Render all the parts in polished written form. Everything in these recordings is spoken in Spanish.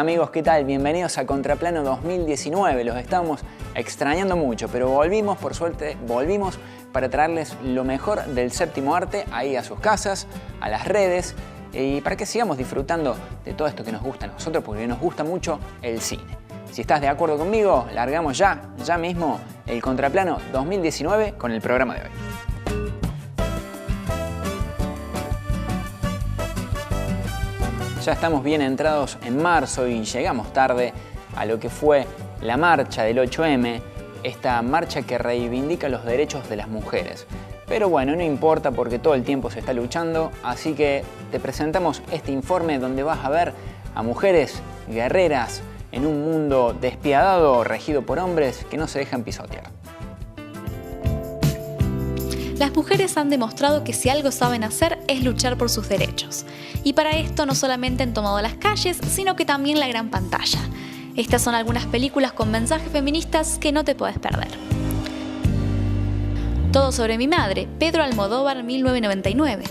amigos, ¿qué tal? Bienvenidos a Contraplano 2019. Los estamos extrañando mucho, pero volvimos, por suerte, volvimos para traerles lo mejor del séptimo arte ahí a sus casas, a las redes, y para que sigamos disfrutando de todo esto que nos gusta a nosotros, porque nos gusta mucho el cine. Si estás de acuerdo conmigo, largamos ya mismo el Contraplano 2019 con el programa de hoy. Ya estamos bien entrados en marzo y llegamos tarde a lo que fue la marcha del 8M, esta marcha que reivindica los derechos de las mujeres. Pero bueno, no importa porque todo el tiempo se está luchando, así que te presentamos este informe donde vas a ver a mujeres guerreras en un mundo despiadado regido por hombres que no se dejan pisotear. Las mujeres han demostrado que si algo saben hacer es luchar por sus derechos. Y para esto no solamente han tomado las calles, sino que también la gran pantalla. Estas son algunas películas con mensajes feministas que no te puedes perder. Todo sobre mi madre, Pedro Almodóvar, 1999.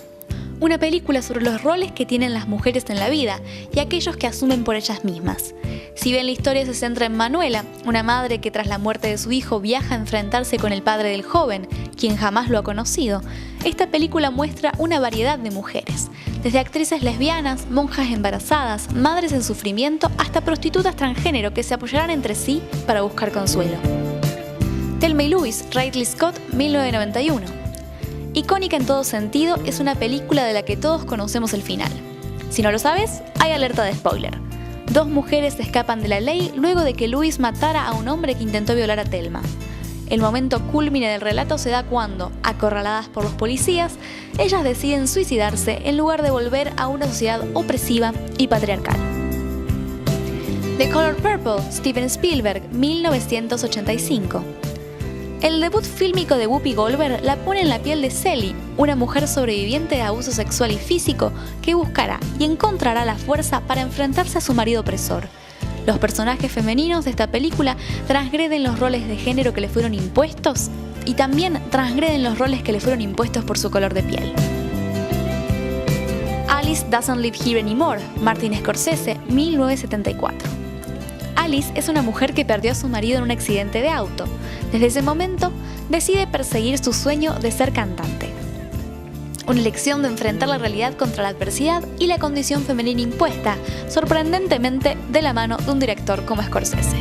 Una película sobre los roles que tienen las mujeres en la vida y aquellos que asumen por ellas mismas. Si bien la historia se centra en Manuela, una madre que tras la muerte de su hijo viaja a enfrentarse con el padre del joven, quien jamás lo ha conocido, esta película muestra una variedad de mujeres, desde actrices lesbianas, monjas embarazadas, madres en sufrimiento, hasta prostitutas transgénero que se apoyarán entre sí para buscar consuelo. Thelma y Louise, Ridley Scott, 1991. Icónica en todo sentido, es una película de la que todos conocemos el final. Si no lo sabes, hay alerta de spoiler. Dos mujeres escapan de la ley luego de que Louise matara a un hombre que intentó violar a Thelma. El momento cúlmine del relato se da cuando, acorraladas por los policías, ellas deciden suicidarse en lugar de volver a una sociedad opresiva y patriarcal. The Color Purple, Steven Spielberg, 1985. El debut fílmico de Whoopi Goldberg la pone en la piel de Sally, una mujer sobreviviente de abuso sexual y físico que buscará y encontrará la fuerza para enfrentarse a su marido opresor. Los personajes femeninos de esta película transgreden los roles de género que le fueron impuestos y también transgreden los roles que le fueron impuestos por su color de piel. Alice Doesn't Live Here Anymore, Martin Scorsese, 1974. Alice es una mujer que perdió a su marido en un accidente de auto. Desde ese momento, decide perseguir su sueño de ser cantante. Una elección de enfrentar la realidad contra la adversidad y la condición femenina impuesta, sorprendentemente de la mano de un director como Scorsese.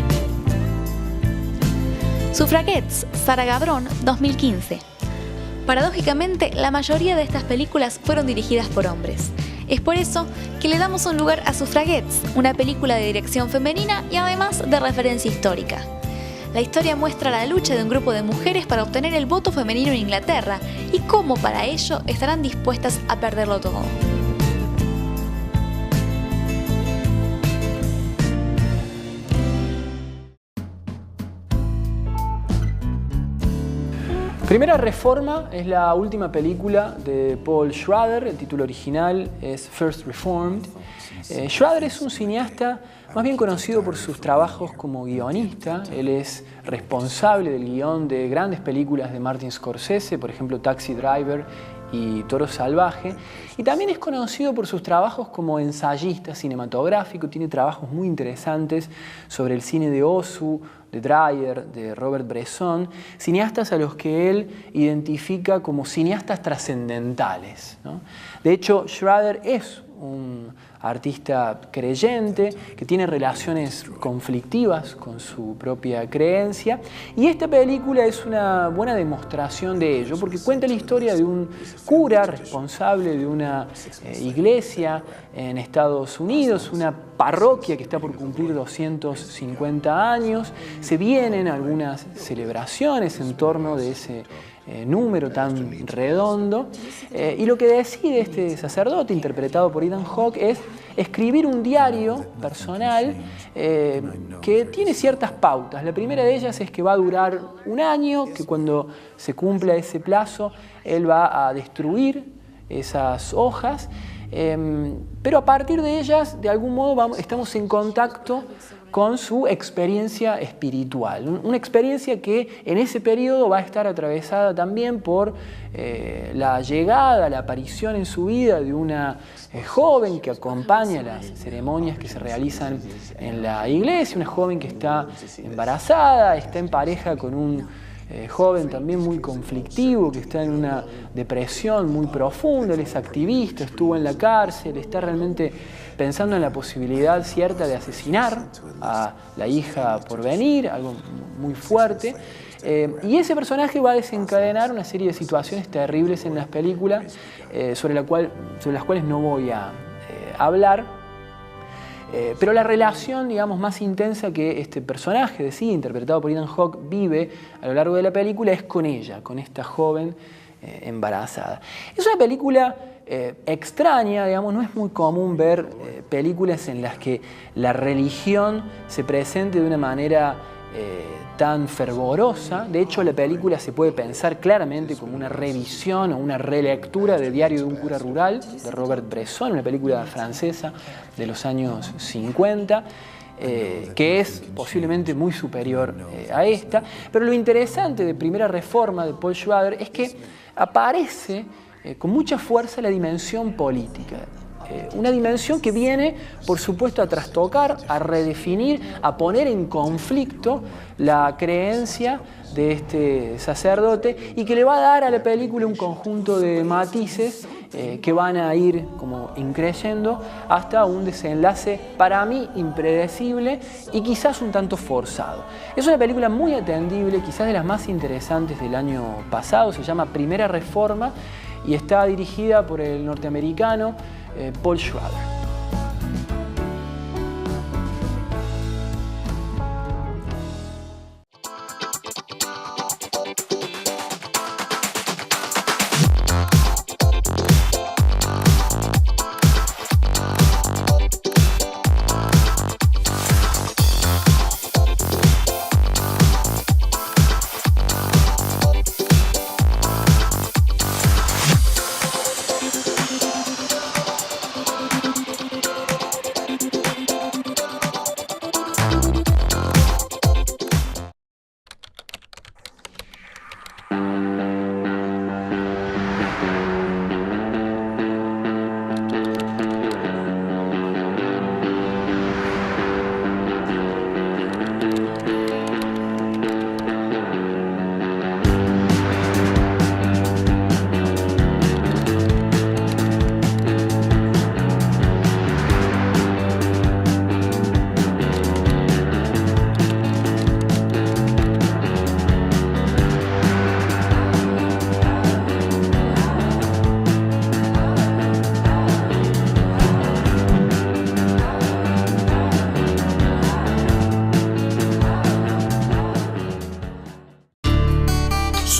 Suffragettes, Sarah Gabron, 2015. Paradójicamente, la mayoría de estas películas fueron dirigidas por hombres. Es por eso que le damos un lugar a Suffragettes, una película de dirección femenina y además de referencia histórica. La historia muestra la lucha de un grupo de mujeres para obtener el voto femenino en Inglaterra y cómo para ello estarán dispuestas a perderlo todo. Primera Reforma es la última película de Paul Schrader, el título original es First Reformed. Schrader es un cineasta más bien conocido por sus trabajos como guionista. Él es responsable del guión de grandes películas de Martin Scorsese, por ejemplo Taxi Driver y Toro Salvaje, y también es conocido por sus trabajos como ensayista cinematográfico. Tiene trabajos muy interesantes sobre el cine de Ozu, de Dreyer, de Robert Bresson, cineastas a los que él identifica como cineastas trascendentales, ¿no? De hecho, Schrader es un artista creyente que tiene relaciones conflictivas con su propia creencia, y esta película es una buena demostración de ello porque cuenta la historia de un cura responsable de una iglesia en Estados Unidos, una parroquia que está por cumplir 250 años. Se vienen algunas celebraciones en torno de ese número tan redondo, y lo que decide este sacerdote, interpretado por Ethan Hawke, es escribir un diario personal que tiene ciertas pautas. La primera de ellas es que va a durar un año, que cuando se cumpla ese plazo él va a destruir esas hojas, pero a partir de ellas, de algún modo, estamos en contacto con su experiencia espiritual. Una experiencia que en ese periodo va a estar atravesada también por la llegada, la aparición en su vida de una joven que acompaña las ceremonias que se realizan en la iglesia, una joven que está embarazada, está en pareja con un joven también muy conflictivo, que está en una depresión muy profunda. Él es activista, estuvo en la cárcel, está realmente pensando en la posibilidad cierta de asesinar a la hija por venir, algo muy fuerte. Y ese personaje va a desencadenar una serie de situaciones terribles en las películas, sobre las cuales no voy a hablar. Pero la relación, digamos, más intensa que este personaje de sí, interpretado por Ethan Hawke, vive a lo largo de la película es con ella, con esta joven embarazada. Es una película extraña, digamos, no es muy común ver películas en las que la religión se presente de una manera tan fervorosa. De hecho, la película se puede pensar claramente como una revisión o una relectura de Diario de un cura rural, de Robert Bresson, una película francesa de los años 50, que es posiblemente muy superior a esta. Pero lo interesante de Primera Reforma de Paul Schrader es que aparece con mucha fuerza la dimensión política. Una dimensión que viene, por supuesto, a trastocar, a redefinir, a poner en conflicto la creencia de este sacerdote y que le va a dar a la película un conjunto de matices que van a ir como increyendo hasta un desenlace, para mí, impredecible y quizás un tanto forzado. Es una película muy atendible, quizás de las más interesantes del año pasado. Se llama Primera Reforma y está dirigida por el norteamericano Paul Schrader.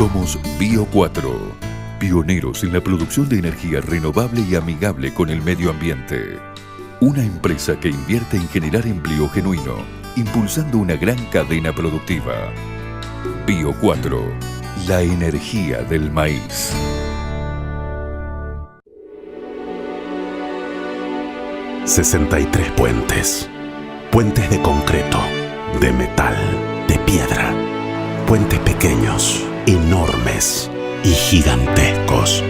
Somos Bio4, pioneros en la producción de energía renovable y amigable con el medio ambiente. Una empresa que invierte en generar empleo genuino, impulsando una gran cadena productiva. Bio4, la energía del maíz. ...63 puentes. Puentes de concreto, de metal, de piedra. Puentes pequeños, enormes y gigantescos.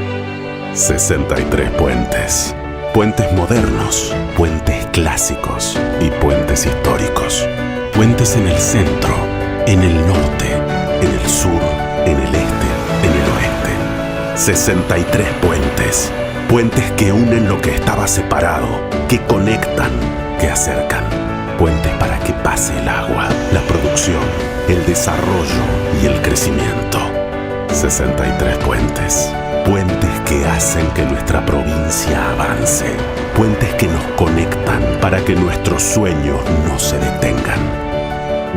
63 puentes. Puentes modernos, puentes clásicos y puentes históricos. Puentes en el centro, en el norte, en el sur, en el este, en el oeste. 63 puentes. Puentes que unen lo que estaba separado, que conectan, que acercan. Puentes para que pase el agua, la producción, el desarrollo y el crecimiento. 63 puentes. Puentes que hacen que nuestra provincia avance. Puentes que nos conectan para que nuestros sueños no se detengan.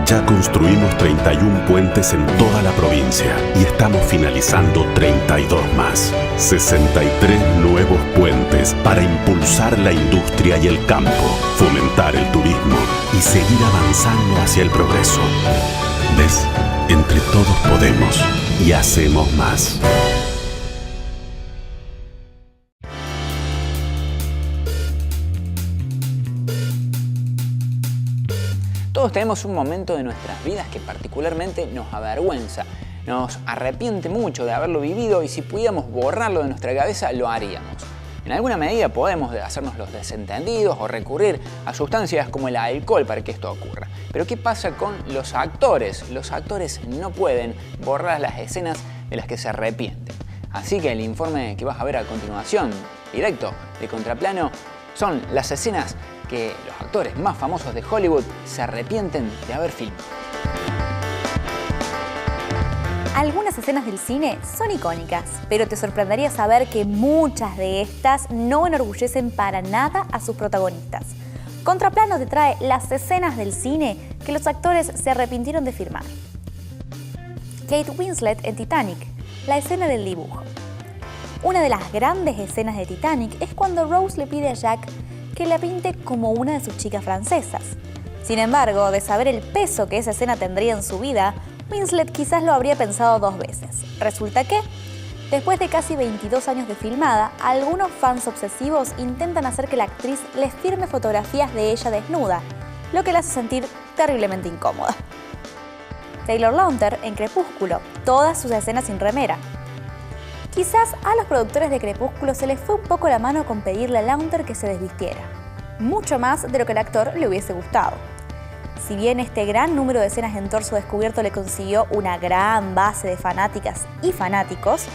Ya construimos 31 puentes en toda la provincia y estamos finalizando 32 más. 63 nuevos puentes para impulsar la industria y el campo, fomentar el turismo y seguir avanzando hacia el progreso. ¿Ves? Entre todos podemos y hacemos más. Todos tenemos un momento de nuestras vidas que particularmente nos avergüenza, nos arrepiente mucho de haberlo vivido y si pudiéramos borrarlo de nuestra cabeza lo haríamos. En alguna medida podemos hacernos los desentendidos o recurrir a sustancias como el alcohol para que esto ocurra. Pero ¿qué pasa con los actores? Los actores no pueden borrar las escenas de las que se arrepienten. Así que el informe que vas a ver a continuación, directo de Contraplano, son las escenas que los actores más famosos de Hollywood se arrepienten de haber filmado. Algunas escenas del cine son icónicas, pero te sorprendería saber que muchas de estas no enorgullecen para nada a sus protagonistas. Contraplano te trae las escenas del cine que los actores se arrepintieron de filmar. Kate Winslet en Titanic, la escena del dibujo. Una de las grandes escenas de Titanic es cuando Rose le pide a Jack que la pinte como una de sus chicas francesas. Sin embargo, de saber el peso que esa escena tendría en su vida, Winslet quizás lo habría pensado 2 veces. Resulta que, después de casi 22 años de filmada, algunos fans obsesivos intentan hacer que la actriz les firme fotografías de ella desnuda, lo que la hace sentir terriblemente incómoda. Taylor Lautner en Crepúsculo, todas sus escenas sin remera. Quizás a los productores de Crepúsculo se les fue un poco la mano con pedirle a Lautner que se desvistiera, mucho más de lo que al actor le hubiese gustado. Si bien este gran número de escenas en torso descubierto le consiguió una gran base de fanáticas y fanáticos,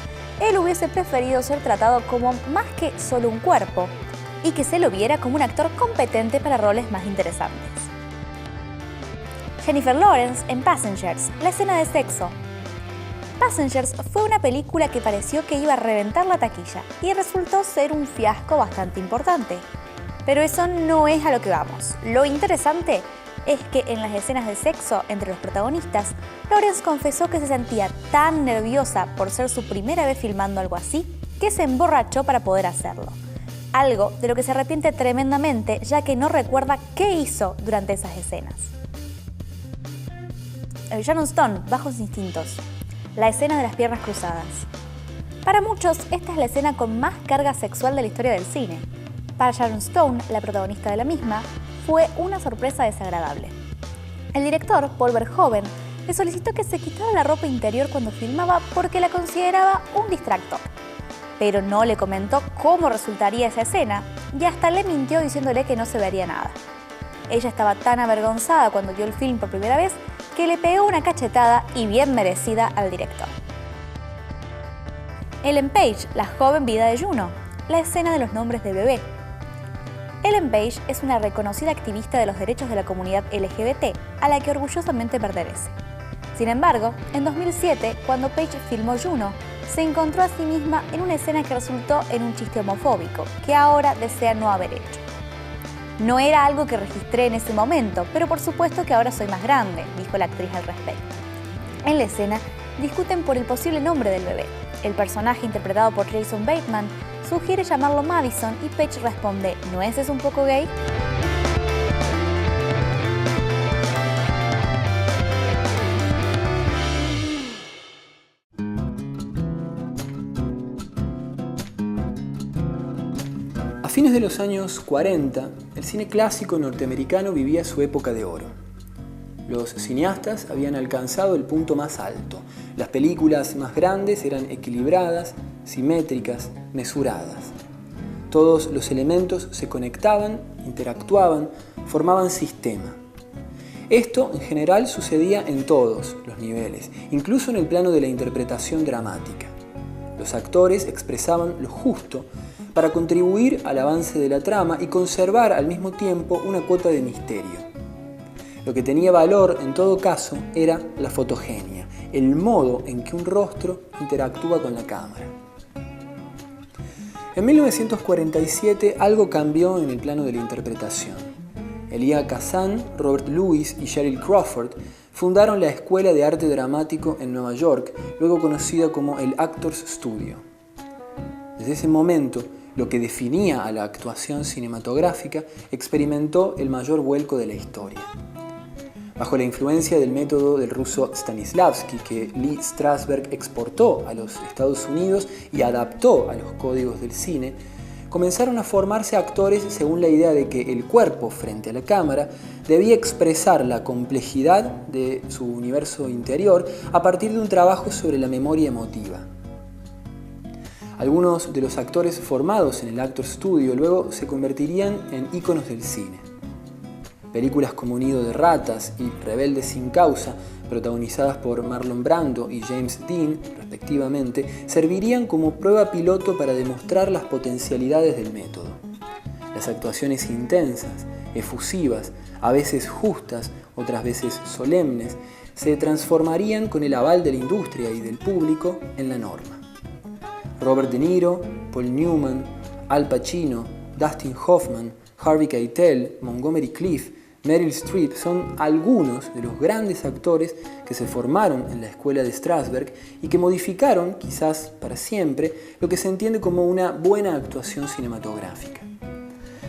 él hubiese preferido ser tratado como más que solo un cuerpo y que se lo viera como un actor competente para roles más interesantes. Jennifer Lawrence en Passengers, la escena de sexo. Passengers fue una película que pareció que iba a reventar la taquilla y resultó ser un fiasco bastante importante. Pero eso no es a lo que vamos. Lo interesante es que en las escenas de sexo entre los protagonistas, Lawrence confesó que se sentía tan nerviosa por ser su primera vez filmando algo así, que se emborrachó para poder hacerlo. Algo de lo que se arrepiente tremendamente, ya que no recuerda qué hizo durante esas escenas. Sharon Stone, Bajos Instintos. La escena de las piernas cruzadas. Para muchos, esta es la escena con más carga sexual de la historia del cine. Para Sharon Stone, la protagonista de la misma, fue una sorpresa desagradable. El director, Paul Verhoeven, le solicitó que se quitara la ropa interior cuando filmaba porque la consideraba un distractor. Pero no le comentó cómo resultaría esa escena y hasta le mintió diciéndole que no se vería nada. Ella estaba tan avergonzada cuando vio el film por primera vez que le pegó una cachetada y bien merecida al director. Ellen Page, la joven vida de Juno, la escena de los nombres de bebé. Ellen Page es una reconocida activista de los derechos de la comunidad LGBT, a la que orgullosamente pertenece. Sin embargo, en 2007, cuando Page filmó Juno, se encontró a sí misma en una escena que resultó en un chiste homofóbico, que ahora desea no haber hecho. No era algo que registré en ese momento, pero por supuesto que ahora soy más grande, dijo la actriz al respecto. En la escena, discuten por el posible nombre del bebé. El personaje interpretado por Jason Bateman sugiere llamarlo Madison y Page responde, ¿no es eso un poco gay? A fines de los años 40, el cine clásico norteamericano vivía su época de oro. Los cineastas habían alcanzado el punto más alto. Las películas más grandes eran equilibradas, simétricas, mesuradas. Todos los elementos se conectaban, interactuaban, formaban sistema. Esto en general sucedía en todos los niveles, incluso en el plano de la interpretación dramática. Los actores expresaban lo justo para contribuir al avance de la trama y conservar al mismo tiempo una cuota de misterio. Lo que tenía valor en todo caso era la fotogenia, el modo en que un rostro interactúa con la cámara. En 1947 algo cambió en el plano de la interpretación. Elia Kazan, Robert Lewis y Sheryl Crawford fundaron la Escuela de Arte Dramático en Nueva York, luego conocida como el Actors Studio. Desde ese momento, lo que definía a la actuación cinematográfica experimentó el mayor vuelco de la historia. Bajo la influencia del método del ruso Stanislavski, que Lee Strasberg exportó a los Estados Unidos y adaptó a los códigos del cine, comenzaron a formarse actores según la idea de que el cuerpo frente a la cámara debía expresar la complejidad de su universo interior a partir de un trabajo sobre la memoria emotiva. Algunos de los actores formados en el Actor Studio luego se convertirían en íconos del cine. Películas como Nido de ratas y Rebelde sin causa, protagonizadas por Marlon Brando y James Dean, respectivamente, servirían como prueba piloto para demostrar las potencialidades del método. Las actuaciones intensas, efusivas, a veces justas, otras veces solemnes, se transformarían con el aval de la industria y del público en la norma. Robert De Niro, Paul Newman, Al Pacino, Dustin Hoffman, Harvey Keitel, Montgomery Clift, Meryl Streep son algunos de los grandes actores que se formaron en la escuela de Strasberg y que modificaron, quizás para siempre, lo que se entiende como una buena actuación cinematográfica.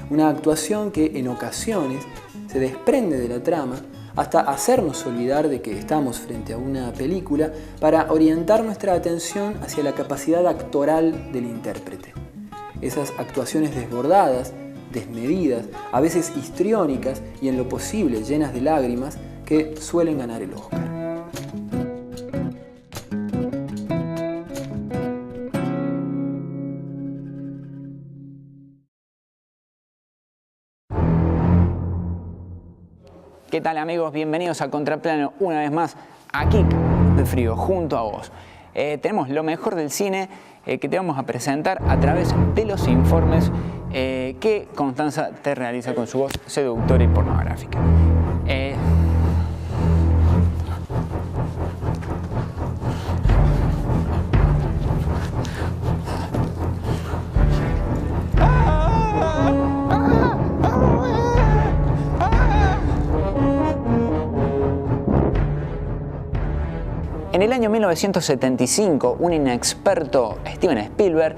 Una actuación que en ocasiones se desprende de la trama hasta hacernos olvidar de que estamos frente a una película para orientar nuestra atención hacia la capacidad actoral del intérprete. Esas actuaciones desbordadas, desmedidas, a veces histriónicas y en lo posible llenas de lágrimas que suelen ganar el Oscar. ¿Qué tal, amigos? Bienvenidos a Contraplano una vez más aquí de Frío junto a vos. Tenemos lo mejor del cine que te vamos a presentar a través de los informes que Constanza te realiza con su voz seductora y pornográfica. En el año 1975, un inexperto Steven Spielberg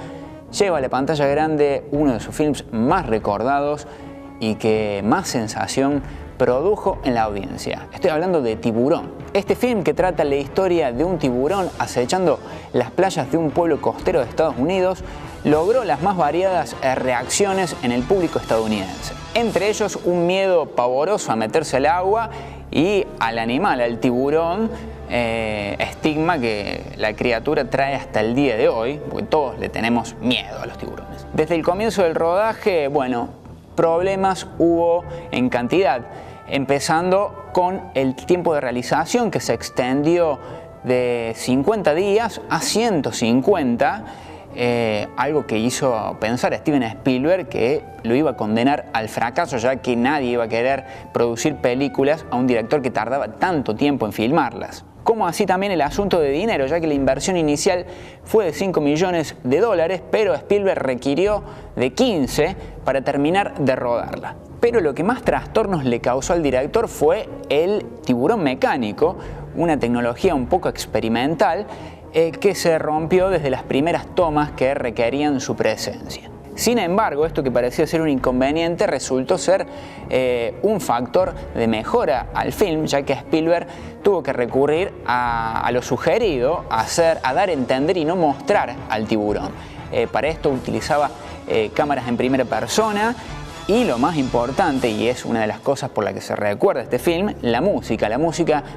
lleva a la pantalla grande uno de sus films más recordados y que más sensación produjo en la audiencia. Estoy hablando de Tiburón. Este film, que trata la historia de un tiburón acechando las playas de un pueblo costero de Estados Unidos, logró las más variadas reacciones en el público estadounidense. Entre ellos, un miedo pavoroso a meterse al agua y al animal, al tiburón, estigma que la criatura trae hasta el día de hoy, porque todos le tenemos miedo a los tiburones. Desde el comienzo del rodaje, problemas hubo en cantidad, empezando con el tiempo de realización, que se extendió de 50 días a 150, algo que hizo pensar a Steven Spielberg que lo iba a condenar al fracaso, ya que nadie iba a querer producir películas a un director que tardaba tanto tiempo en filmarlas. Como así también el asunto de dinero, ya que la inversión inicial fue de $5 millones, pero Spielberg requirió de 15 para terminar de rodarla. Pero lo que más trastornos le causó al director fue el tiburón mecánico, una tecnología un poco experimental que se rompió desde las primeras tomas que requerían su presencia. Sin embargo, esto que parecía ser un inconveniente resultó ser un factor de mejora al film, ya que Spielberg tuvo que recurrir a lo sugerido, a dar a entender y no mostrar al tiburón. Para esto utilizaba cámaras en primera persona y, lo más importante, y es una de las cosas por las que se recuerda este film, la música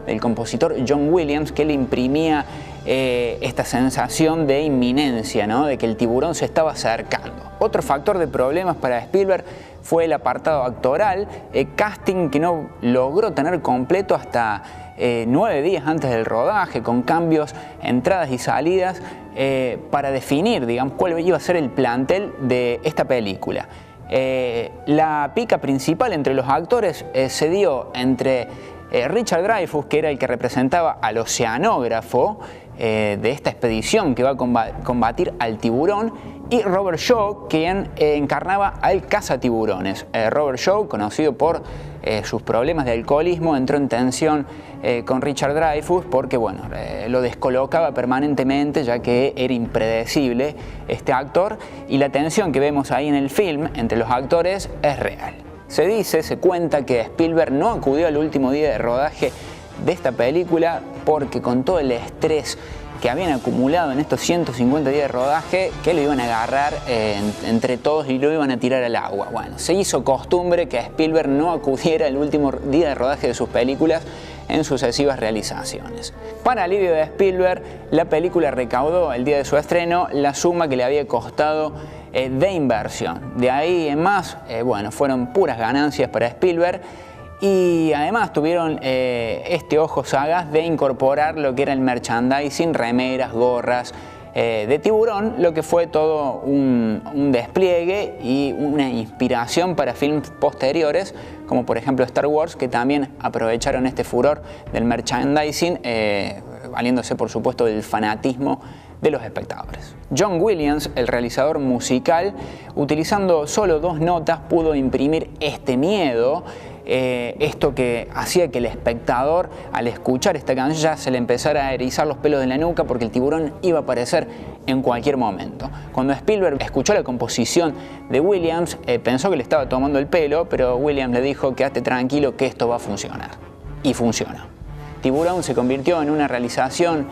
del compositor John Williams, que le imprimía esta sensación de inminencia, ¿no? De que el tiburón se estaba acercando. Otro factor de problemas para Spielberg fue el apartado actoral, casting que no logró tener completo hasta 9 días antes del rodaje, con cambios, entradas y salidas para definir, cuál iba a ser el plantel de esta película. La pica principal entre los actores se dio entre Richard Dreyfuss, que era el que representaba al oceanógrafo de esta expedición que va a combatir al tiburón, y Robert Shaw, quien encarnaba al cazatiburones. Robert Shaw, conocido por sus problemas de alcoholismo, entró en tensión con Richard Dreyfuss porque lo descolocaba permanentemente, ya que era impredecible este actor, y la tensión que vemos ahí en el film entre los actores es real. Se cuenta que Spielberg no acudió al último día de rodaje de esta película porque, con todo el estrés que habían acumulado en estos 150 días de rodaje, que lo iban a agarrar entre todos y lo iban a tirar al agua. Bueno, se hizo costumbre que Spielberg no acudiera el último día de rodaje de sus películas en sucesivas realizaciones. Para alivio de Spielberg, la película recaudó el día de su estreno la suma que le había costado de inversión. De ahí en más, bueno, fueron puras ganancias para Spielberg. Y además tuvieron este ojo sagaz de incorporar lo que era el merchandising, remeras, gorras de Tiburón, lo que fue todo un despliegue y una inspiración para films posteriores, como por ejemplo Star Wars, que también aprovecharon este furor del merchandising, valiéndose por supuesto del fanatismo de los espectadores. John Williams, el realizador musical, utilizando solo 2 notas, pudo imprimir este miedo, esto que hacía que el espectador, al escuchar esta canción, ya se le empezara a erizar los pelos de la nuca porque el tiburón iba a aparecer en cualquier momento. Cuando Spielberg escuchó la composición de Williams, pensó que le estaba tomando el pelo, pero Williams le dijo: quédate tranquilo que esto va a funcionar. Y funciona. Tiburón se convirtió en una realización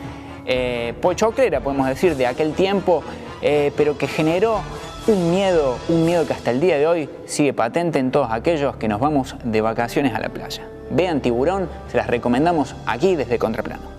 pochoclera, podemos decir, de aquel tiempo, pero que generó un miedo que hasta el día de hoy sigue patente en todos aquellos que nos vamos de vacaciones a la playa. Vean Tiburón, se las recomendamos aquí desde Contraplano.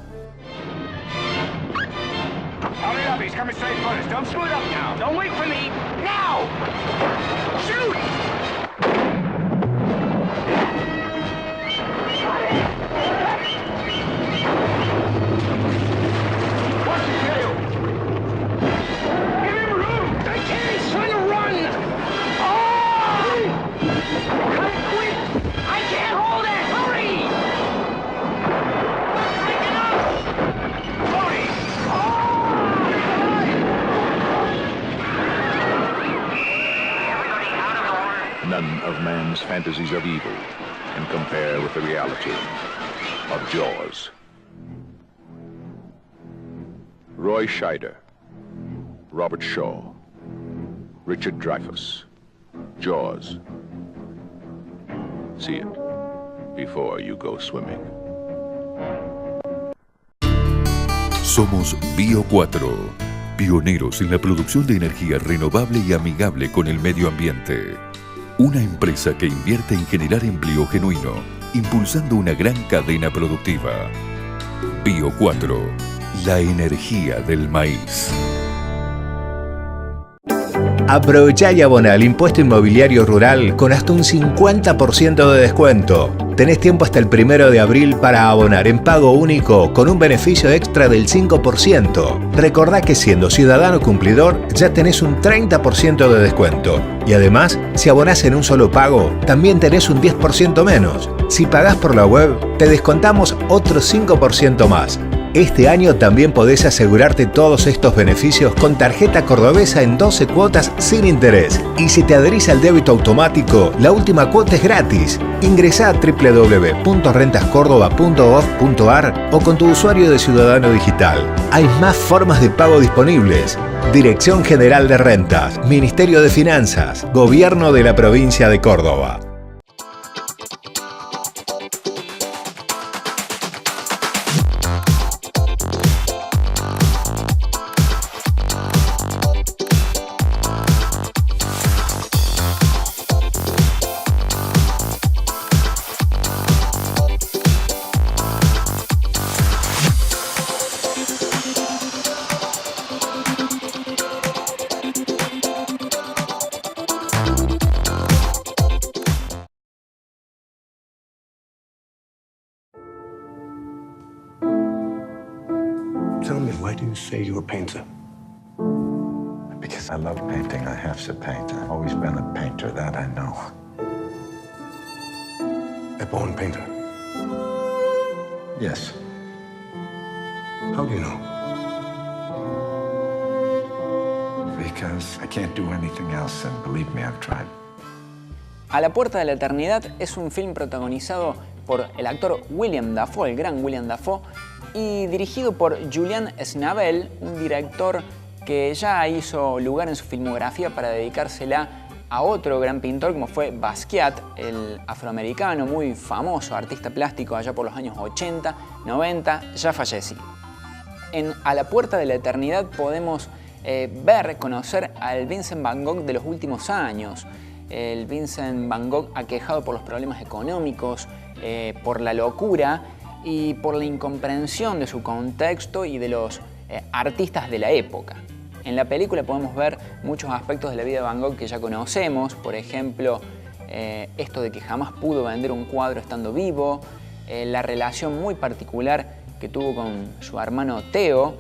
None of man's fantasies of evil can compare with the reality of Jaws. Roy Scheider, Robert Shaw, Richard Dreyfuss, Jaws. See it before you go swimming. Somos Bio 4, pioneros en la producción de energía renovable y amigable con el medio ambiente. Una empresa que invierte en generar empleo genuino, impulsando una gran cadena productiva. Bio 4, la energía del maíz. Aprovechá y abona el impuesto inmobiliario rural con hasta un 50% de descuento. Tenés tiempo hasta el 1 de abril para abonar en pago único con un beneficio extra del 5%. Recordá que siendo ciudadano cumplidor ya tenés un 30% de descuento. Y además, si abonás en un solo pago, también tenés un 10% menos. Si pagás por la web, te descontamos otro 5% más. Este año también podés asegurarte todos estos beneficios con tarjeta cordobesa en 12 cuotas sin interés. Y si te adherís al débito automático, la última cuota es gratis. Ingresá a www.rentascordoba.gov.ar o con tu usuario de Ciudadano Digital. Hay más formas de pago disponibles. Dirección General de Rentas, Ministerio de Finanzas, Gobierno de la Provincia de Córdoba. Tell me, why do you say you're a painter? Because I love painting. I have to paint. I've always been a painter, that I know. A born painter? Yes. How do you know? Because I can't do anything else, and believe me, I've tried. A la puerta de la eternidad es un film protagonizado por el actor William Dafoe, el gran William Dafoe, y dirigido por Julian Schnabel, un director que ya hizo lugar en su filmografía para dedicársela a otro gran pintor como fue Basquiat, el afroamericano muy famoso artista plástico allá por los años 80, 90, ya fallecido. En A la puerta de la eternidad podemos conocer al Vincent Van Gogh de los últimos años. El Vincent Van Gogh aquejado por los problemas económicos, por la locura y por la incomprensión de su contexto y de los artistas de la época. En la película podemos ver muchos aspectos de la vida de Van Gogh que ya conocemos, por ejemplo, esto de que jamás pudo vender un cuadro estando vivo, la relación muy particular que tuvo con su hermano Theo,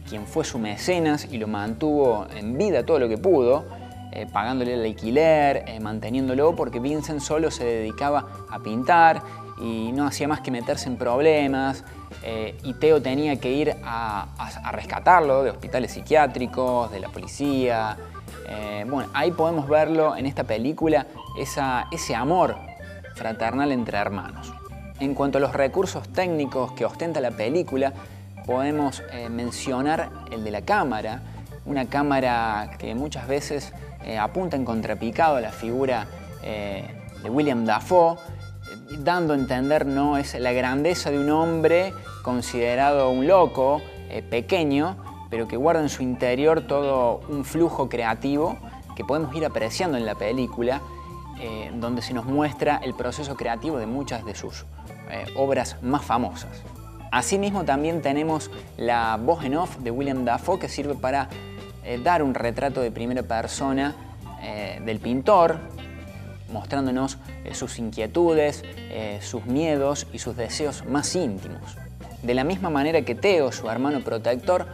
quien fue su mecenas y lo mantuvo en vida todo lo que pudo, pagándole el alquiler, manteniéndolo, porque Vincent solo se dedicaba a pintar y no hacía más que meterse en problemas, y Theo tenía que ir a rescatarlo de hospitales psiquiátricos, de la policía. Bueno, ahí podemos verlo en esta película, ese amor fraternal entre hermanos. En cuanto a los recursos técnicos que ostenta la película, podemos mencionar el de la cámara, una cámara que muchas veces apunta en contrapicado a la figura de William Dafoe, dando a entender, ¿no?, es la grandeza de un hombre considerado un loco, pequeño, pero que guarda en su interior todo un flujo creativo que podemos ir apreciando en la película, donde se nos muestra el proceso creativo de muchas de sus obras más famosas. Asimismo, también tenemos la voz en off de William Dafoe, que sirve para dar un retrato de primera persona del pintor, mostrándonos sus inquietudes, sus miedos y sus deseos más íntimos. De la misma manera que Theo, su hermano protector,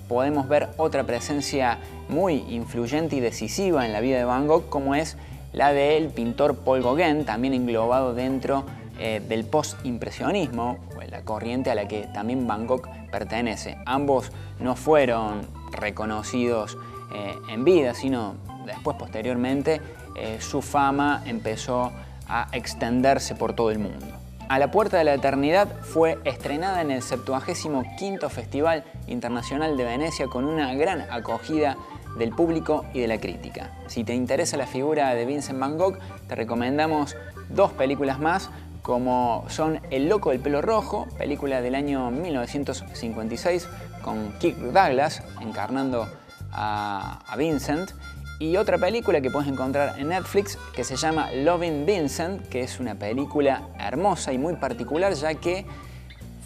podemos ver otra presencia muy influyente y decisiva en la vida de Van Gogh, como es la del pintor Paul Gauguin, también englobado dentro del post-impresionismo, la corriente a la que también Van Gogh pertenece. Ambos no fueron reconocidos en vida, sino después, posteriormente, su fama empezó a extenderse por todo el mundo. A la puerta de la eternidad fue estrenada en el 75º Festival Internacional de Venecia con una gran acogida del público y de la crítica. Si te interesa la figura de Vincent Van Gogh, te recomendamos dos películas más, como son El loco del pelo rojo, película del año 1956 con Kirk Douglas encarnando a Vincent, y otra película que puedes encontrar en Netflix que se llama Loving Vincent, que es una película hermosa y muy particular, ya que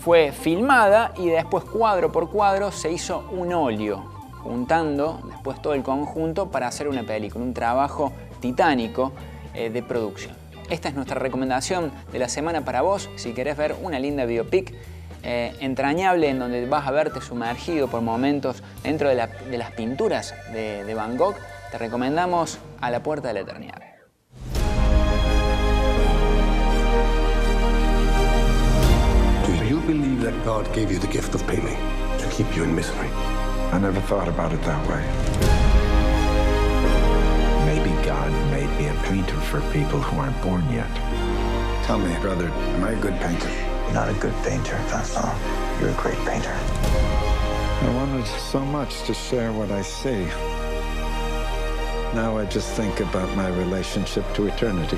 fue filmada y después cuadro por cuadro se hizo un óleo, juntando después todo el conjunto para hacer una película, un trabajo titánico de producción. Esta es nuestra recomendación de la semana para vos, si querés ver una linda biopic entrañable en donde vas a verte sumergido por momentos dentro de las pinturas de Van Gogh. Te recomendamos A la puerta de la eternidad. Do you believe that God gave you the gift of painting to keep you in misery? I never thought about it that way. Maybe God made me a painter for people who aren't born yet. Tell me, brother, am I a good painter? You're not a good painter, Vincent. You're a great painter. I wanted so much to share what I see. Now I just think about my relationship to eternity.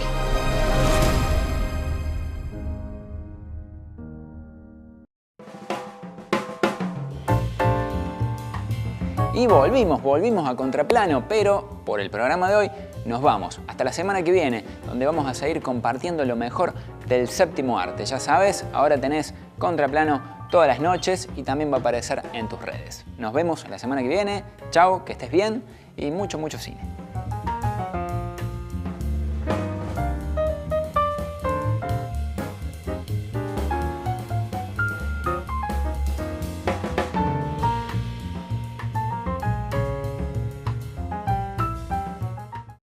Y volvimos a Contraplano, pero por el programa de hoy nos vamos. Hasta la semana que viene, donde vamos a seguir compartiendo lo mejor del séptimo arte. Ya sabes, ahora tenés Contraplano todas las noches y también va a aparecer en tus redes. Nos vemos la semana que viene. Chao, que estés bien y mucho cine.